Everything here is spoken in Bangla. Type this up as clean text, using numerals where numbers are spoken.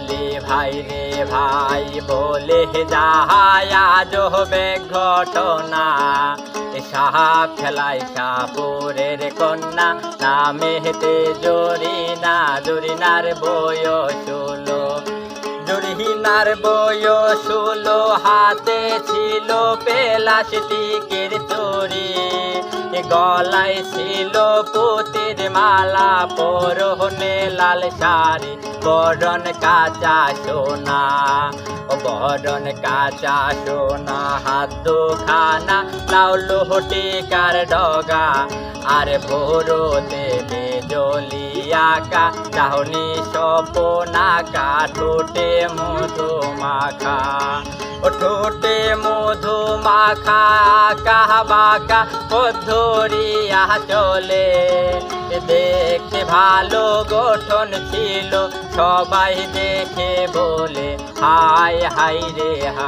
বলি ভাই রে ভাই বলে যায় আজ হবে ঘটনা সাপ খেলায় সাপুরের কন্যা নামেতে জরিনা জরিনার বয়স হলো জরিনার বয়স হলো হাতে ছিল প্লাস্টিকের চুরি গলায় ছিল পুতির মালা পরনে লাল শাড়ি বরণ কাঁচা সোনা বরণ কাঁচা সোনা হাত দুখানা লাউলো টিকার ডগা আর ভোরো দেবে জলিয়াকা চাহনি সপনা ঠোঁটে মধু মাখা ঠোঁটে মধু মাখা কাহবাকা পদ্ধরিয়া চলে দেখতে ভালো গঠন ছিল সবাই দেখে বলে হায় হায় রে হায়।